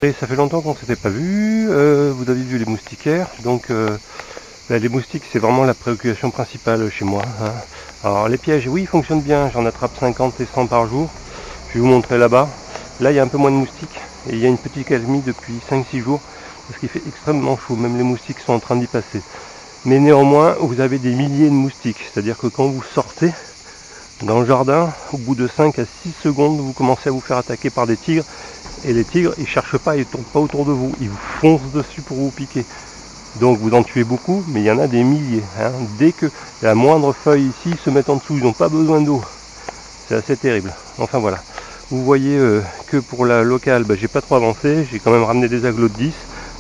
Et ça fait longtemps qu'on s'était pas vu, vous avez vu les moustiquaires, donc les moustiques c'est vraiment la préoccupation principale chez moi. Hein. Alors les pièges, oui ils fonctionnent bien, j'en attrape 50 et 100 par jour, je vais vous montrer là-bas. Là il y a un peu moins de moustiques, et il y a une petite calmie depuis 5-6 jours, parce qu'il fait extrêmement chaud, même les moustiques sont en train d'y passer. Mais néanmoins vous avez des milliers de moustiques, c'est-à-dire que quand vous sortez dans le jardin, au bout de 5 à 6 secondes, vous commencez à vous faire attaquer par des tigres. Et les tigres, ils cherchent pas, ils tournent pas autour de vous, ils vous foncent dessus pour vous piquer. Donc vous en tuez beaucoup, mais il y en a des milliers. Hein. Dès que la moindre feuille ici, ils se mettent en dessous, ils n'ont pas besoin d'eau. C'est assez terrible. Enfin voilà. Vous voyez que pour la locale, j'ai pas trop avancé, j'ai quand même ramené des agglos de 10.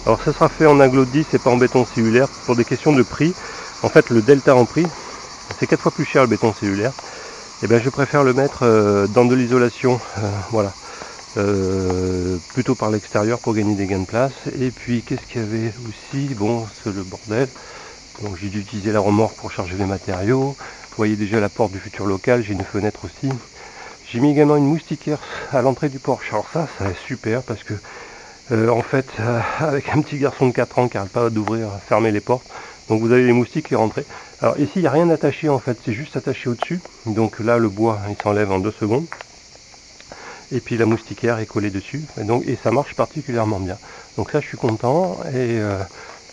Alors ça sera fait en agglos de 10 et pas en béton cellulaire pour des questions de prix. En fait le delta en prix, c'est 4 fois plus cher le béton cellulaire. Et je préfère le mettre dans de l'isolation. Voilà. Plutôt par l'extérieur pour gagner des gains de place. Et puis qu'est-ce qu'il y avait aussi, bon c'est le bordel, donc j'ai dû utiliser la remorque pour charger les matériaux. Vous voyez déjà la porte du futur local, j'ai une fenêtre aussi, j'ai mis également une moustiquaire à l'entrée du porche. Alors ça c'est super parce que en fait avec un petit garçon de 4 ans qui n'arrête pas d'ouvrir, fermer les portes, donc vous avez les moustiques qui rentrent. Alors ici il n'y a rien attaché en fait, c'est juste attaché au dessus, donc là le bois il s'enlève en 2 secondes. Et puis la moustiquaire est collée dessus, et ça marche particulièrement bien. Donc ça je suis content, et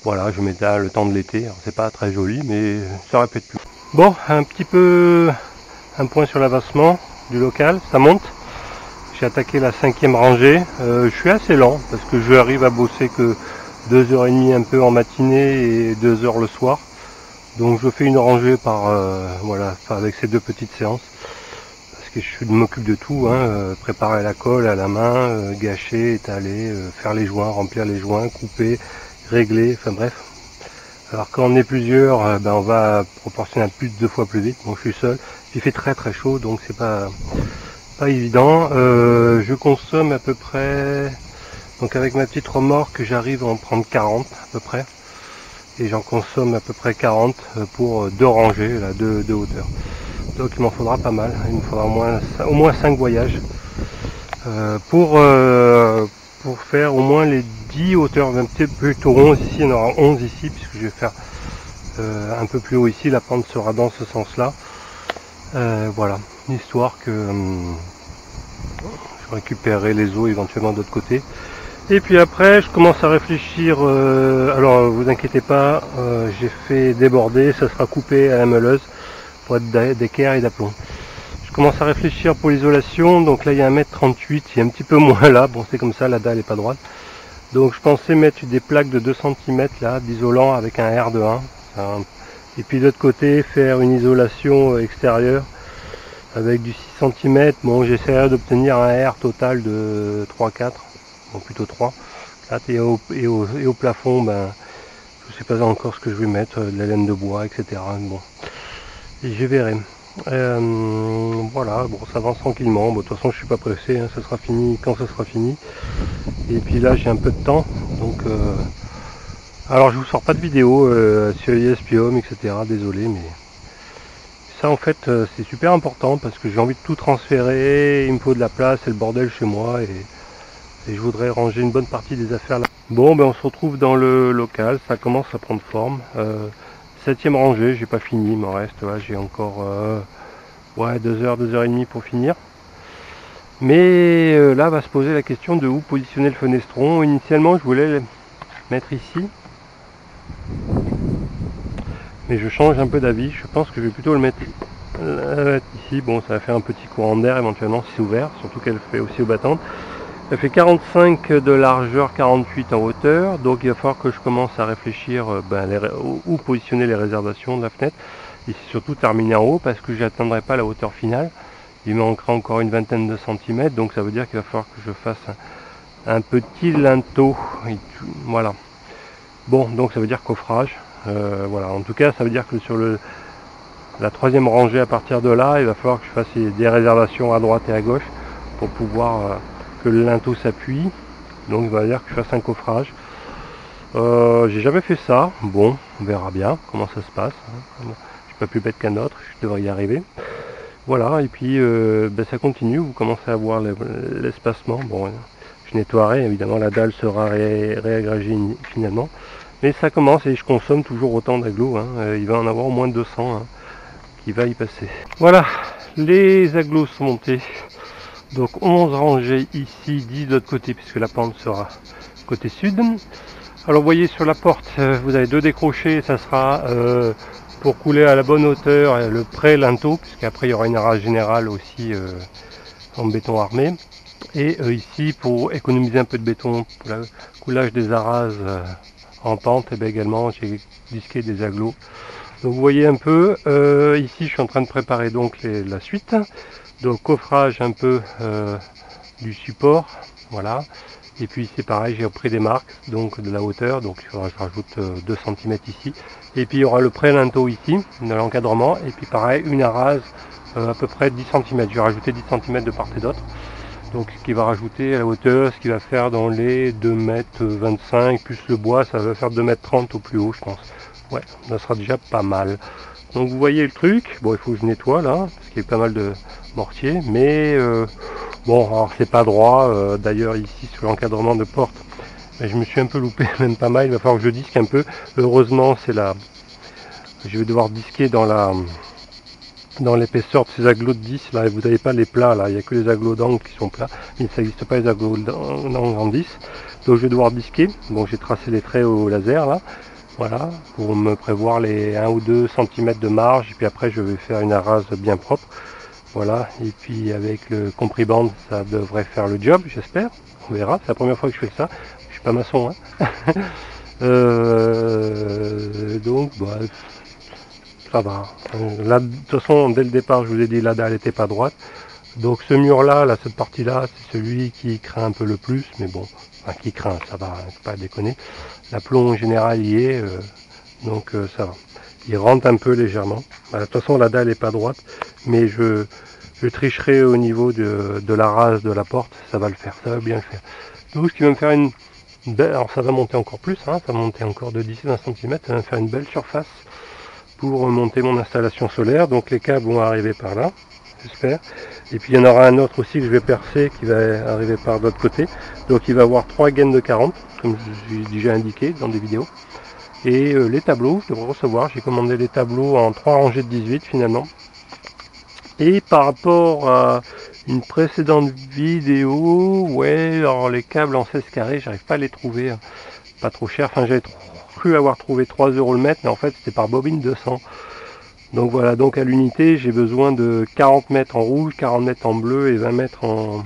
voilà, je mets là le temps de l'été, c'est pas très joli, mais ça aurait pu être plus. Bon, un petit peu un point sur l'avancement du local, ça monte. J'ai attaqué la 5e rangée, je suis assez lent, parce que je arrive à bosser que 2h30 un peu en matinée et 2 heures le soir. Donc je fais une rangée par, voilà, avec ces 2 petites séances. Je m'occupe de tout, hein, préparer la colle à la main, gâcher, étaler, faire les joints, remplir les joints, couper, régler, enfin bref. Alors quand on est plusieurs, on va proportionner à plus de 2 fois plus vite. Bon, je suis seul, il fait très très chaud, donc c'est pas évident. Je consomme à peu près, donc avec ma petite remorque, j'arrive à en prendre 40 à peu près. Et j'en consomme à peu près 40 pour 2 rangées, là, de hauteur. Donc il m'en faudra pas mal, il me faudra au moins 5 voyages pour faire au moins les 10 hauteurs, même plutôt 11 ici, il y en aura 11 ici, puisque je vais faire un peu plus haut ici, la pente sera dans ce sens là. Voilà, histoire que je récupérerai les eaux éventuellement de l'autre côté. Et puis après je commence à réfléchir, alors vous inquiétez pas, j'ai fait déborder, ça sera coupé à la meuleuse pour être d'équerre et d'aplomb. Je commence à réfléchir pour l'isolation, donc là il y a 1,38 m, il y a un petit peu moins là, bon c'est comme ça, la dalle est pas droite. Donc je pensais mettre des plaques de 2 cm là, d'isolant avec un R de 1. Et puis de l'autre côté faire une isolation extérieure avec du 6 cm. Bon, j'essaierai d'obtenir un R total de 3-4, bon plutôt 3. Et au plafond, je sais pas encore ce que je vais mettre, de la laine de bois, etc. Bon. Et je verrai. Voilà, bon ça avance tranquillement, bon, de toute façon je suis pas pressé, hein, ça sera fini quand ça sera fini. Et puis là j'ai un peu de temps, donc alors je vous sors pas de vidéo sur ESP-Home, etc. Désolé, mais ça en fait c'est super important parce que j'ai envie de tout transférer, il me faut de la place, c'est le bordel chez moi, et je voudrais ranger une bonne partie des affaires là. Bon, on se retrouve dans le local, ça commence à prendre forme. 7e rangée, j'ai pas fini, il m'en reste, j'ai encore 2 heures, 2 heures et demie pour finir. Mais là va se poser la question de où positionner le fenestron. Initialement je voulais le mettre ici, mais je change un peu d'avis, je pense que je vais plutôt le mettre ici. Bon, ça va faire un petit courant d'air éventuellement si c'est ouvert, surtout qu'elle fait aussi aux battantes. Elle fait 45 de largeur, 48 en hauteur, donc il va falloir que je commence à réfléchir où positionner les réservations de la fenêtre, et surtout terminer en haut parce que je n'atteindrai pas la hauteur finale. Il manquera encore une vingtaine de centimètres, donc ça veut dire qu'il va falloir que je fasse un petit linteau. Voilà. Bon, donc ça veut dire coffrage. Voilà. En tout cas, ça veut dire que sur la 3e rangée, à partir de là, il va falloir que je fasse des réservations à droite et à gauche pour pouvoir que le linteau s'appuie. Donc il va dire que je fasse un coffrage. J'ai jamais fait ça. Bon, on verra bien comment ça se passe. Je suis pas plus bête qu'un autre, je devrais y arriver. Voilà, et puis ça continue, vous commencez à voir l'espacement. Bon, je nettoierai, évidemment la dalle sera réagrégée finalement. Mais ça commence et je consomme toujours autant d'agglos, hein. Il va en avoir au moins 200 hein, qui va y passer. Voilà, les agglos sont montés. Donc 11 rangées ici, 10 de l'autre côté puisque la pente sera côté sud. Alors vous voyez sur la porte, vous avez 2 décrochés, ça sera pour couler à la bonne hauteur le pré-linteau, puisqu'après il y aura une arrase générale aussi en béton armé. Et ici, pour économiser un peu de béton, pour le coulage des arases en pente, et bien également j'ai disqué des agglos. Donc vous voyez un peu, ici je suis en train de préparer donc la suite. Donc coffrage un peu du support, voilà. Et puis c'est pareil, j'ai repris des marques, donc de la hauteur, donc il faudra que je rajoute 2 cm ici. Et puis il y aura le pré-linteau ici, dans l'encadrement, et puis pareil, une arase à peu près 10 cm. Je vais rajouter 10 cm de part et d'autre. Donc ce qui va rajouter à la hauteur, ce qui va faire dans les 2,25 m, plus le bois, ça va faire 2,30 m au plus haut, je pense. Ouais, ça sera déjà pas mal. Donc vous voyez le truc, bon il faut que je nettoie là, parce qu'il y a pas mal de mortier, mais bon, alors c'est pas droit, d'ailleurs ici sur l'encadrement de porte, mais je me suis un peu loupé, même pas mal, il va falloir que je disque un peu. Heureusement c'est là, je vais devoir disquer dans l'épaisseur de ces agglos de 10, là, vous n'avez pas les plats, là, il n'y a que les agglos d'angle qui sont plats, mais ça n'existe pas les agglos d'angle en 10, donc je vais devoir disquer. Bon, j'ai tracé les traits au laser là, voilà, pour me prévoir les 1 ou 2 cm de marge, et puis après je vais faire une arase bien propre. Voilà, et puis avec le compris-bande, ça devrait faire le job, j'espère. On verra, c'est la première fois que je fais ça. Je suis pas maçon, hein. Donc, bah, ça va. Là, de toute façon, dès le départ, je vous ai dit, la dalle n'était pas droite. Donc ce mur-là, là, cette partie-là, c'est celui qui craint un peu le plus, mais bon, enfin, qui craint, ça va, hein, pas déconner. L'aplomb en général y est, donc ça va. Il rentre un peu légèrement. Bah, de toute façon, la dalle n'est pas droite, mais je tricherai au niveau de la rase de la porte, ça va le faire, ça va bien le faire. Donc ce qui va me faire une belle, alors ça va monter encore plus, hein, ça va monter encore de 10-20 cm, ça va me faire une belle surface pour monter mon installation solaire. Donc les câbles vont arriver par là, j'espère. Et puis il y en aura un autre aussi que je vais percer qui va arriver par l'autre côté. Donc il va avoir 3 gaines de 40, comme je l'ai déjà indiqué dans des vidéos. Et les tableaux, je devrais recevoir, j'ai commandé les tableaux en 3 rangées de 18 finalement. Et par rapport à une précédente vidéo, ouais, alors les câbles en 16 carrés, j'arrive pas à les trouver, hein, pas trop cher. Enfin, j'avais cru avoir trouvé 3 € le mètre, mais en fait c'était par bobine 200. Donc voilà, donc à l'unité, j'ai besoin de 40 mètres en rouge, 40 mètres en bleu et 20 mètres en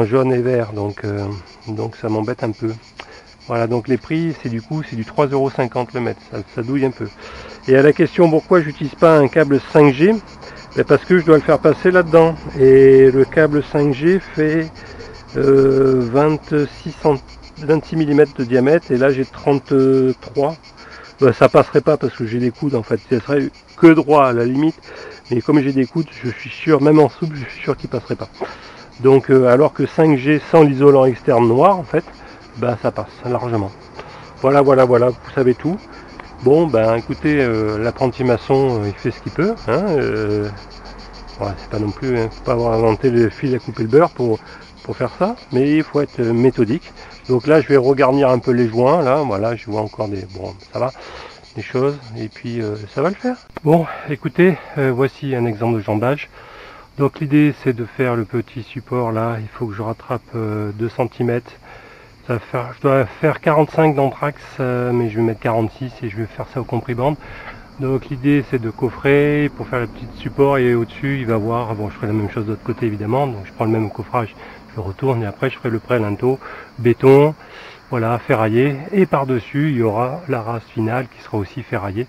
jaune et vert. Donc ça m'embête un peu. Voilà, donc les prix, c'est du 3,50 € le mètre, ça douille un peu. Et à la question pourquoi j'utilise pas un câble 5G, ben parce que je dois le faire passer là-dedans. Et le câble 5G fait 26 mm de diamètre, et là j'ai 33. Ben, ça passerait pas parce que j'ai des coudes en fait, ça serait que droit à la limite. Mais comme j'ai des coudes, je suis sûr, même en souple, je suis sûr qu'il passerait pas. Donc alors que 5G sans l'isolant externe noir en fait, bah ça passe largement. Voilà, vous savez tout. Bon, ben écoutez, l'apprenti maçon, il fait ce qu'il peut. Hein, ouais, c'est pas non plus, hein, faut pas avoir inventé le fil à couper le beurre pour faire ça, mais il faut être méthodique. Donc là, je vais regarnir un peu les joints. Là, voilà, je vois encore des, bon, ça va, des choses, et puis ça va le faire. Bon, écoutez, voici un exemple de jambage. Donc l'idée, c'est de faire le petit support là. Il faut que je rattrape 2 cm. Je dois faire 45 d'anthrax, mais je vais mettre 46 et je vais faire ça au compris-bande. Donc l'idée c'est de coffrer pour faire le petit support, et au-dessus il va voir, bon je ferai la même chose de l'autre côté évidemment, donc je prends le même coffrage, je retourne et après je ferai le pré-linteau, béton, voilà, ferraillé, et par-dessus il y aura la rase finale qui sera aussi ferraillée.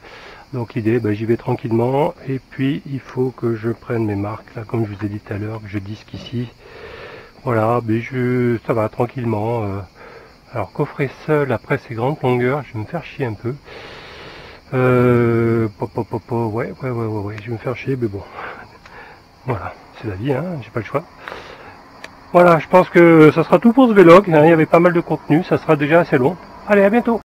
Donc l'idée, ben, j'y vais tranquillement, et puis il faut que je prenne mes marques, là comme je vous ai dit tout à l'heure, que je disque ici. Voilà, mais ça va tranquillement. Alors coffrer seul après ces grandes longueurs, je vais me faire chier un peu. Ouais, je vais me faire chier, mais bon. Voilà, c'est la vie, hein, j'ai pas le choix. Voilà, je pense que ça sera tout pour ce vlog, hein, il y avait pas mal de contenu, ça sera déjà assez long. Allez, à bientôt!